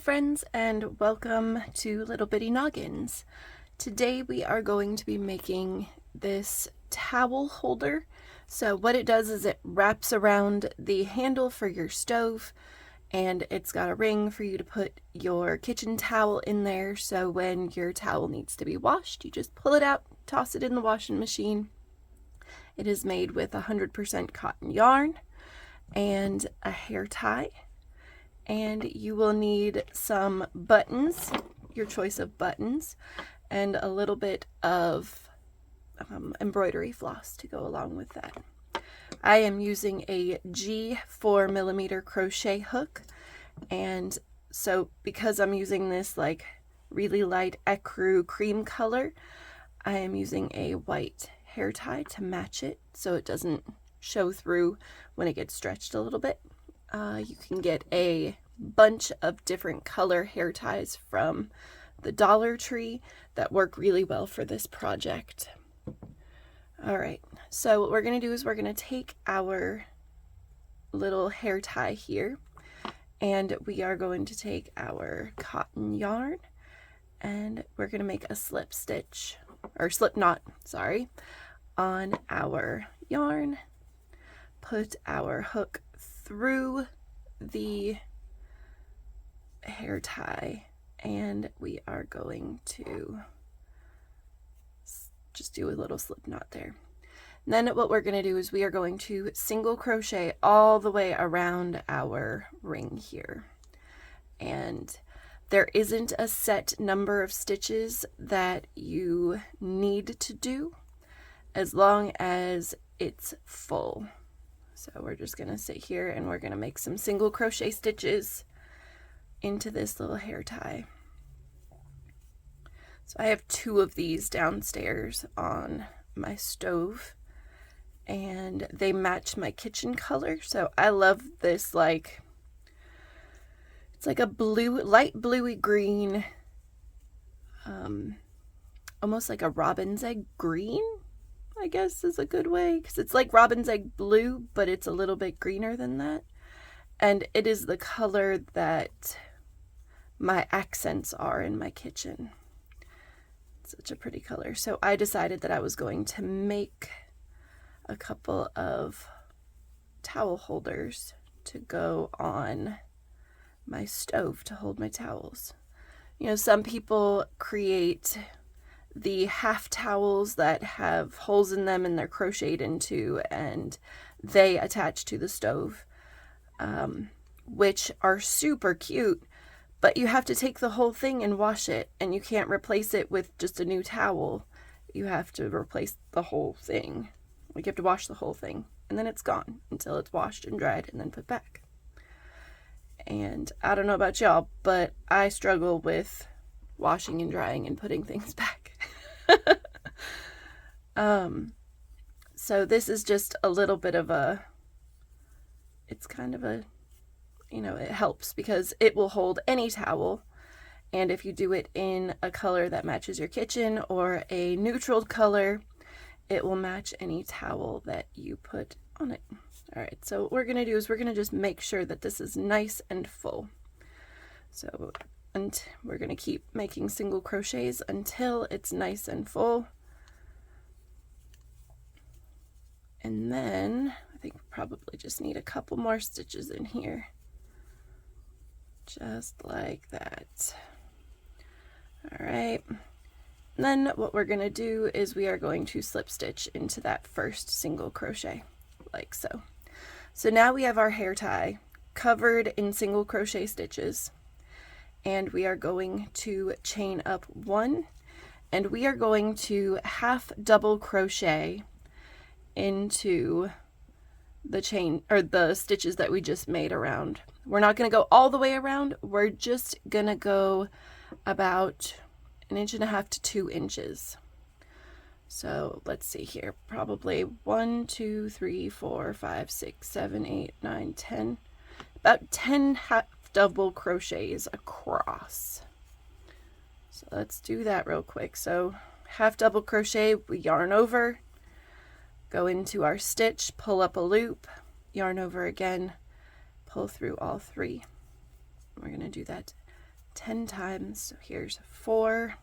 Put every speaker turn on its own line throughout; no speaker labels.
friends, and welcome to Little Bitty Noggins. Today we are going to be making this towel holder. So what it does is it wraps around the handle for your stove, and it's got a ring for you to put your kitchen towel in there, so when your towel needs to be washed, you just pull it out, toss it in the washing machine. It is made with 100% cotton yarn and a hair tie. And you will need some buttons, your choice of buttons, and a little bit of embroidery floss to go along with that. I am using a G 4mm crochet hook, and so because I'm using this like really light ecru cream color, I am using a white hair tie to match it so it doesn't show through when it gets stretched a little bit. You can get a bunch of different color hair ties from the Dollar Tree that work really well for this project. Alright, so what we're going to do is we're going to take our little hair tie here, and we are going to take our cotton yarn, and we're going to make a slip stitch, or slip knot, sorry, on our yarn. Put our hook through the hair tie, and we are going to just do a little slip knot there. And then what we're going to do is we are going to single crochet all the way around our ring here. And there isn't a set number of stitches that you need to do as long as it's full. So we're just going to sit here and we're going to make some single crochet stitches into this little hair tie. So I have 2 of these downstairs on my stove, and they match my kitchen color. So I love this, like, it's like a blue, light bluey green, almost like a robin's egg green, I guess is a good way, because it's like robin's egg blue, but it's a little bit greener than that. And it is the color that my accents are in my kitchen. It's such a pretty color. So I decided that I was going to make a couple of towel holders to go on my stove to hold my towels. You know, some people create the half towels that have holes in them and they're crocheted into, and they attach to the stove, which are super cute, but you have to take the whole thing and wash it, and you can't replace it with just a new towel. You have to replace the whole thing. Like, you have to wash the whole thing, and then it's gone until it's washed and dried and then put back. And I don't know about y'all, but I struggle with washing and drying and putting things back. So this is just a little bit of a, it's kind of a, you know, it helps because it will hold any towel. And if you do it in a color that matches your kitchen or a neutral color, it will match any towel that you put on it. All right, so what we're going to do is we're going to just make sure that this is nice and full. So, and we're going to keep making single crochets until it's nice and full. And then I think we probably just need a couple more stitches in here. Just like that. All right. And then what we're going to do is we are going to slip stitch into that first single crochet, like so. So now we have our hair tie covered in single crochet stitches, and we are going to chain up 1, and we are going to half double crochet into the chain or the stitches that we just made around. We're not going to go all the way around. We're just going to go about 1.5 to 2 inches. So let's see here, probably 1, 2, 3, 4, 5, 6, 7, 8, 9, 10, about 10 half double crochets across. So let's do that real quick. So half double crochet, we yarn over, go into our stitch, pull up a loop, yarn over again, pull through all 3. We're going to do that 10 times. So here's 4,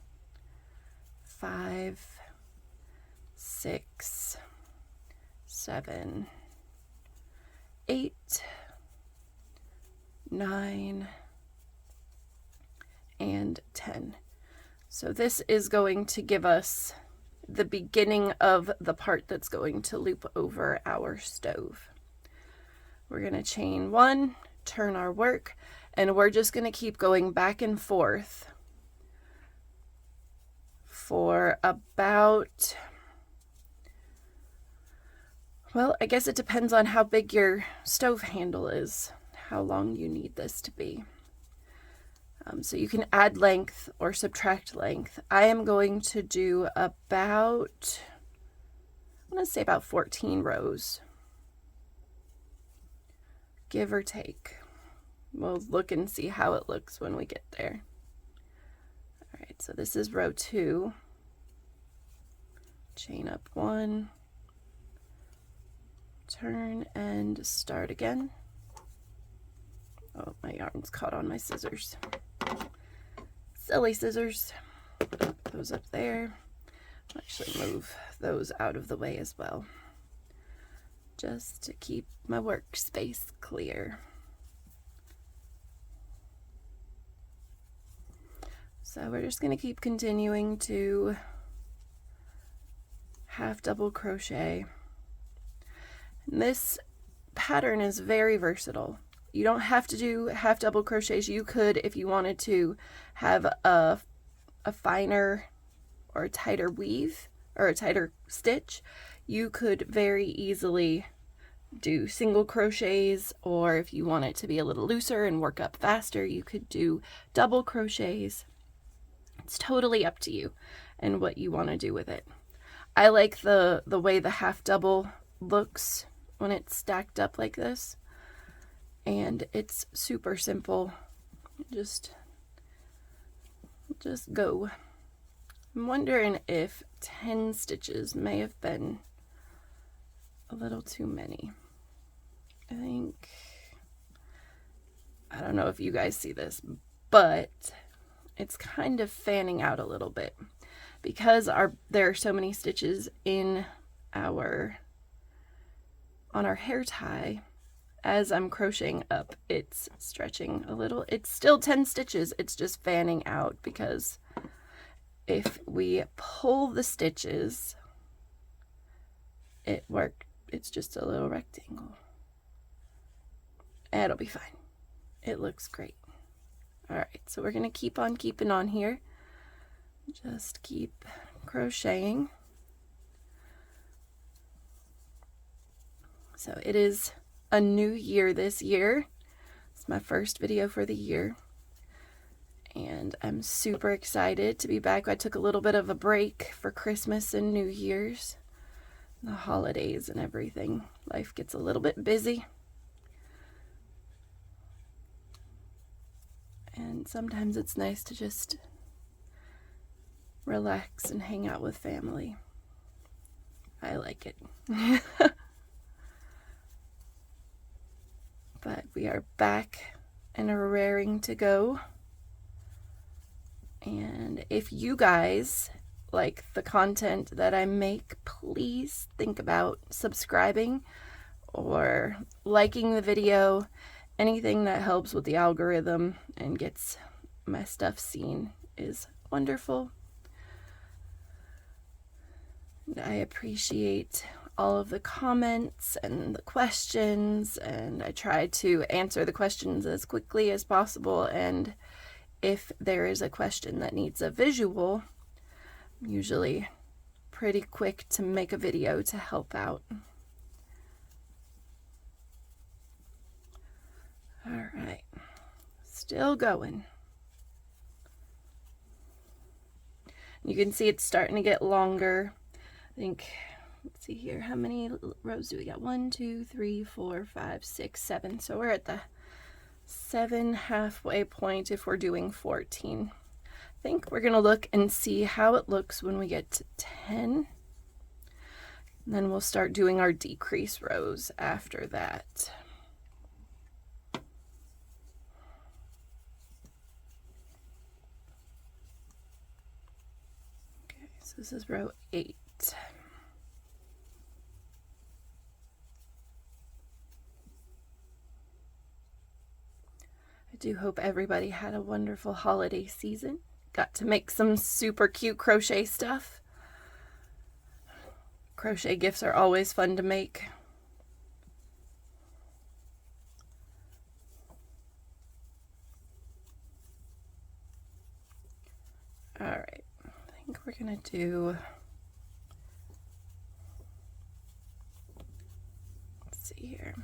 5, 6, 7, 8, 9, and 10. So this is going to give us the beginning of the part that's going to loop over our stove. We're going to chain 1, turn our work, and we're just going to keep going back and forth for about, well, I guess it depends on how big your stove handle is, how long you need this to be. So you can add length or subtract length. I am going to do about, I'm going to say about 14 rows, give or take. We'll look and see how it looks when we get there. All right, so this is row 2. Chain up 1, turn and start again. Oh, my yarn's caught on my scissors. Silly scissors. Put those up there. I'll actually move those out of the way as well, just to keep my workspace clear. So we're just going to keep continuing to half double crochet. And this pattern is very versatile. You don't have to do half double crochets. You could, if you wanted to, have a finer or a tighter weave or a tighter stitch. You could very easily do single crochets, or if you want it to be a little looser and work up faster, you could do double crochets. It's totally up to you and what you want to do with it. I like the way the half double looks when it's stacked up like this. And it's super simple. Just go. I'm wondering if 10 stitches may have been a little too many. I don't know if you guys see this, but it's kind of fanning out a little bit because there are so many stitches in on our hair tie. As I'm crocheting up, it's stretching a little. It's still 10 stitches, it's just fanning out because if we pull the stitches, it's just a little rectangle. It'll be fine. It looks great. All right, so we're gonna keep on keeping on here. Just keep crocheting. So it is a new year this year. It's my first video for the year. And I'm super excited to be back. I took a little bit of a break for Christmas and New Year's, the holidays and everything. Life gets a little bit busy. And sometimes it's nice to just relax and hang out with family. I like it. But we are back and are raring to go. And if you guys like the content that I make, please think about subscribing or liking the video. Anything that helps with the algorithm and gets my stuff seen is wonderful. And I appreciate all of the comments and the questions, and I try to answer the questions as quickly as possible. And if there is a question that needs a visual, I'm usually pretty quick to make a video to help out. All right, still going. You can see it's starting to get longer. I think, let's see here, how many rows do we got? 1, 2, 3, 4, 5, 6, 7. So we're at the 7 halfway point if we're doing 14. I think we're gonna look and see how it looks when we get to 10. And then we'll start doing our decrease rows after that. So this is row 8. I do hope everybody had a wonderful holiday season. Got to make some super cute crochet stuff. Crochet gifts are always fun to make. All right, I think we're gonna do, let's see here,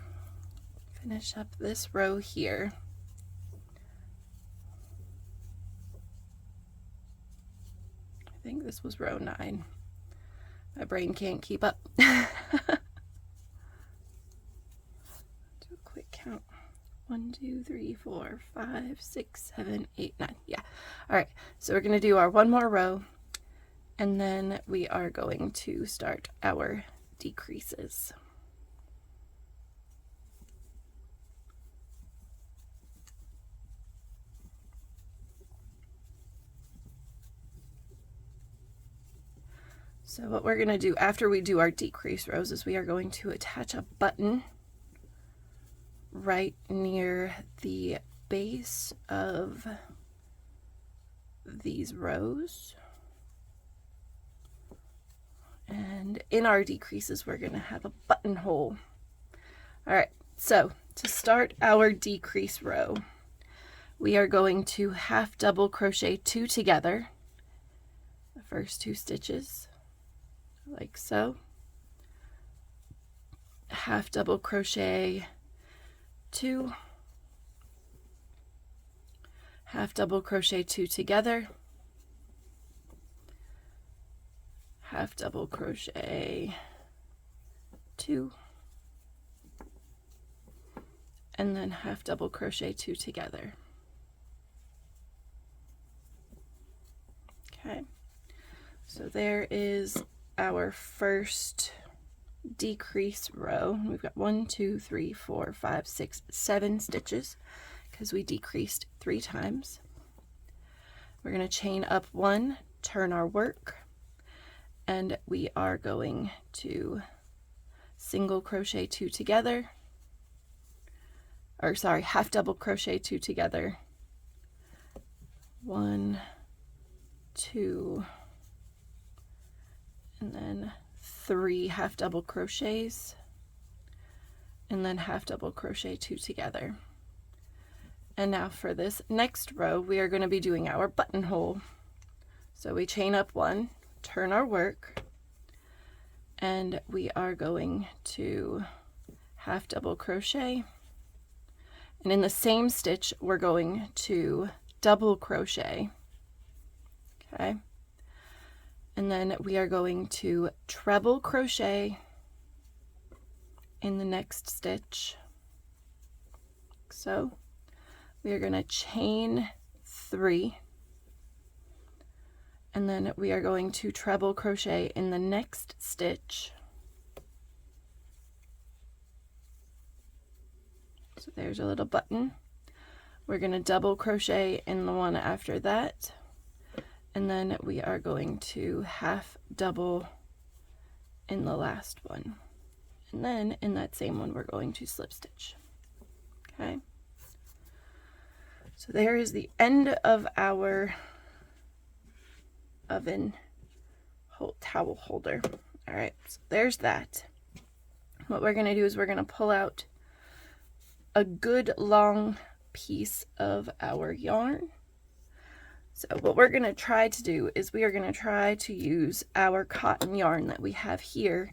finish up this row here. I think this was row 9. My brain can't keep up. Do a quick count. 1, 2, 3, 4, 5, 6, 7, 8, 9. Yeah. All right. So we're going to do our one more row, and then we are going to start our decreases. So what we're going to do after we do our decrease rows is we are going to attach a button right near the base of these rows. And in our decreases, we're going to have a buttonhole. All right, so to start our decrease row, we are going to half double crochet 2 together, the first 2 stitches, like so. Half double crochet 2, half double crochet 2 together, half double crochet 2, and then half double crochet 2 together. Okay, so there is our first decrease row. We've got 1, 2, 3, 4, 5, 6, 7 stitches because we decreased 3 times. We're going to chain up 1, turn our work, and we are going to single crochet 2 together, or sorry, half double crochet 2 together, 1, 2, and then 3 half double crochets, and then half double crochet 2 together. And now for this next row, we are going to be doing our buttonhole. So we chain up 1, turn our work, and we are going to half double crochet, and in the same stitch we're going to double crochet. Okay, and then we are going to treble crochet in the next stitch. So we are going to chain 3, and then we are going to treble crochet in the next stitch. So there's a little button. We're going to double crochet in the one after that, and then we are going to half double in the last one, and then in that same one we're going to slip stitch. Okay, so there is the end of our oven towel holder. All right, so there's that. What we're going to do is we're going to pull out a good long piece of our yarn. So what we're going to try to do is we are going to try to use our cotton yarn that we have here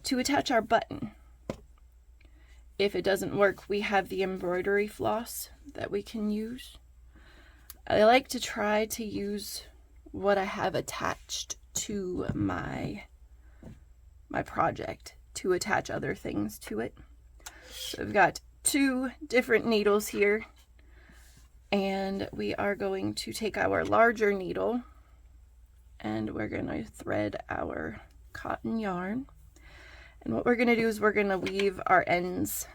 to attach our button. If it doesn't work, we have the embroidery floss that we can use. I like to try to use what I have attached to my project to attach other things to it. So we've got 2 different needles here, and we are going to take our larger needle and we're going to thread our cotton yarn. And what we're going to do is we're going to weave our ends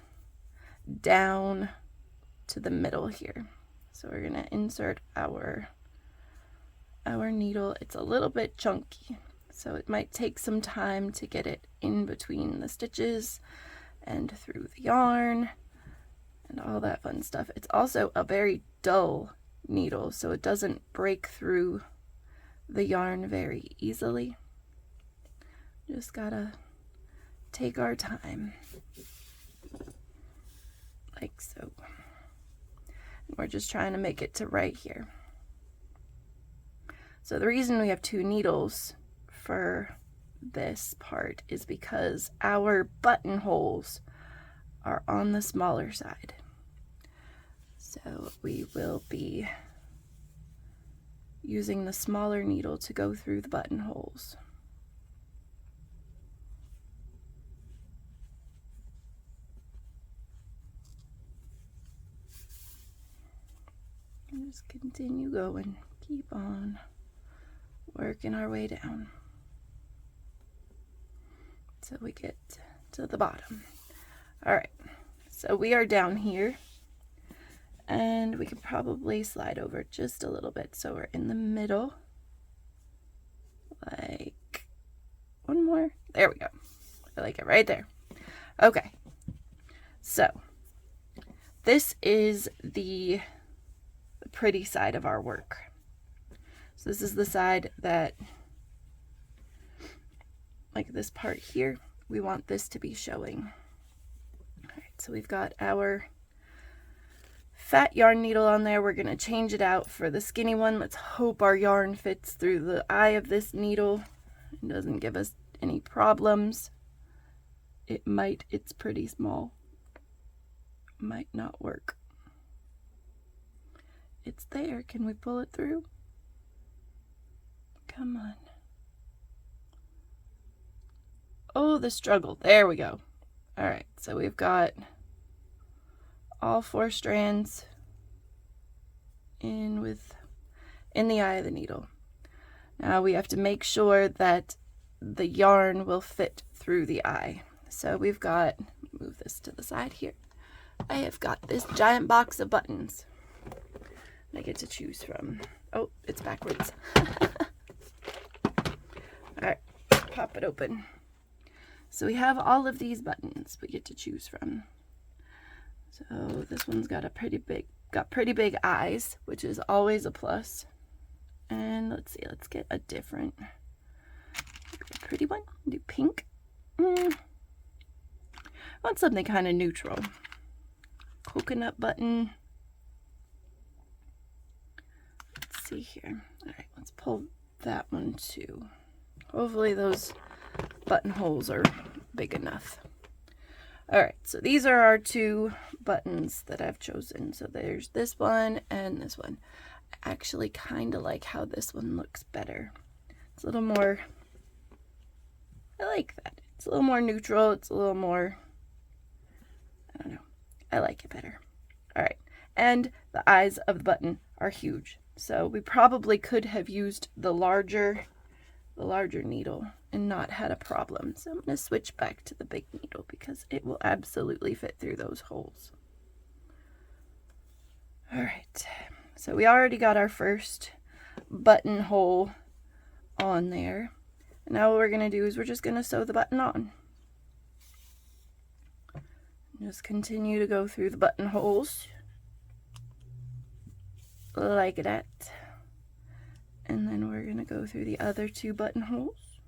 down to the middle here. So we're going to insert our needle. It's a little bit chunky, So it might take some time to get it in between the stitches and through the yarn and all that fun stuff. It's also a very dull needle, so it doesn't break through the yarn very easily. Just gotta take our time, like so. And we're just trying to make it to right here. So the reason we have 2 needles for this part is because our buttonholes are on the smaller side. So we will be using the smaller needle to go through the buttonholes. And just continue going, keep on working our way down till we get to the bottom. All right, so we are down here, and we could probably slide over just a little bit so we're in the middle, like one more. There we go. I like it right there. Okay, so this is the pretty side of our work. So this is the side that, like this part here, we want this to be showing. All right, so we've got our fat yarn needle on there. We're going to change it out for the skinny one. Let's hope our yarn fits through the eye of this needle and doesn't give us any problems. It might, it's pretty small. Might not work. It's there. Can we pull it through? Come on. Oh, the struggle. There we go. All right, so we've got all 4 strands in the eye of the needle. Now we have to make sure that the yarn will fit through the eye. So we've got, move this to the side here. I have got this giant box of buttons I get to choose from. Oh, it's backwards. All right, pop it open. So we have all of these buttons we get to choose from. So this one's got pretty big eyes, which is always a plus. And let's see, let's get a different pretty one. Do pink. I want something kind of neutral. Coconut button. Let's see here. All right, let's pull that one too. Hopefully those buttonholes are big enough. All right, so these are our 2 buttons that I've chosen. So there's this one and this one. I actually kind of like how this one looks better. It's a little more, I like that. It's a little more neutral. It's a little more, I don't know. I like it better. All right, and the eyes of the button are huge. So we probably could have used the larger needle and not had a problem. So I'm going to switch back to the big needle because it will absolutely fit through those holes. All right, so we already got our first buttonhole on there. Now what we're going to do is we're just going to sew the button on. Just continue to go through the buttonholes like that. And then we're going to go through the other 2 buttonholes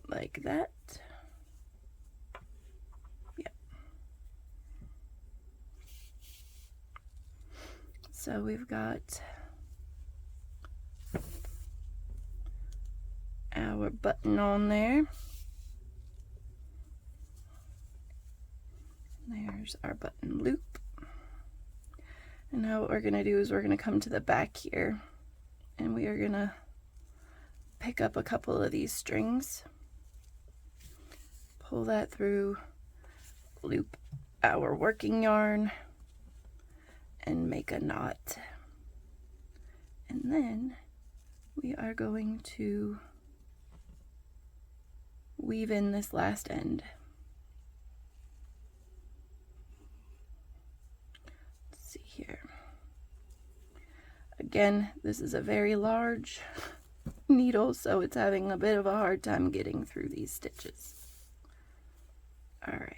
like that. Yep. So we've got our button on there. There's our button loop. And now what we're going to do is we're going to come to the back here and we are going to pick up a couple of these strings, pull that through, loop our working yarn, and make a knot. And then we are going to weave in this last end. Here. Again, this is a very large needle, so it's having a bit of a hard time getting through these stitches. All right.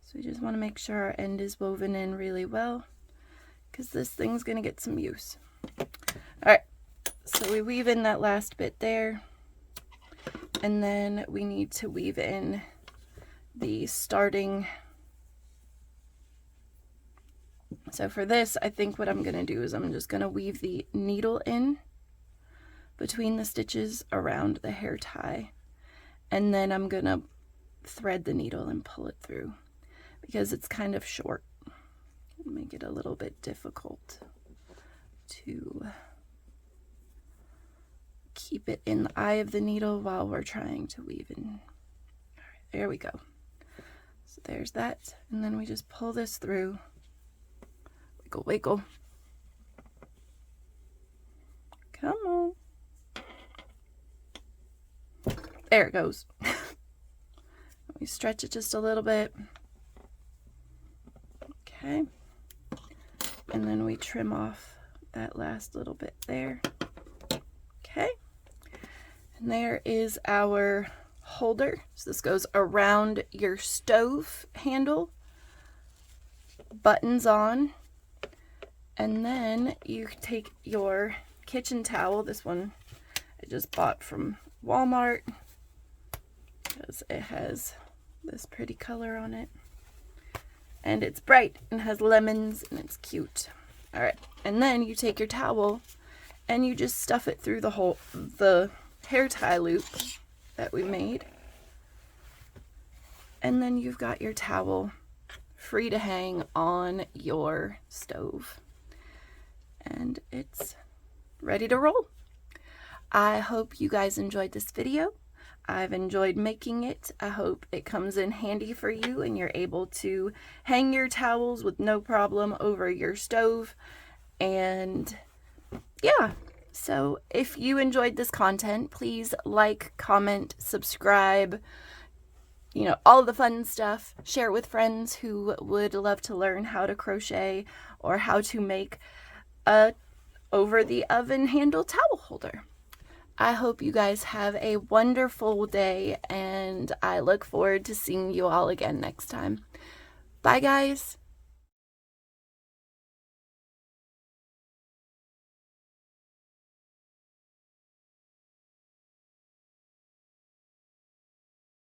So we just want to make sure our end is woven in really well, because this thing's going to get some use. All right. So we weave in that last bit there, and then we need to weave in the starting. So for this, I think what I'm going to do is I'm just going to weave the needle in between the stitches around the hair tie, and then I'm going to thread the needle and pull it through, because it's kind of short. It'll make it a little bit difficult to keep it in the eye of the needle while we're trying to weave in. All right, there we go. So there's that, and then we just pull this through. Wiggle, wiggle. Come on. There it goes. We stretch it just a little bit. Okay. And then we trim off that last little bit there. Okay. And there is our holder. So this goes around your stove handle. Buttons on. And then you take your kitchen towel. This one I just bought from Walmart because it has this pretty color on it. And it's bright and has lemons and it's cute. All right. And then you take your towel and you just stuff it through the hair tie loop that we made. And then you've got your towel free to hang on your stove. And it's ready to roll. I hope you guys enjoyed this video. I've enjoyed making it. I hope it comes in handy for you and you're able to hang your towels with no problem over your stove. And yeah, so if you enjoyed this content, please like, comment, subscribe, you know, all the fun stuff. Share it with friends who would love to learn how to crochet or how to make a over the oven handle towel holder. I hope you guys have a wonderful day, and I look forward to seeing you all again next time. Bye, guys.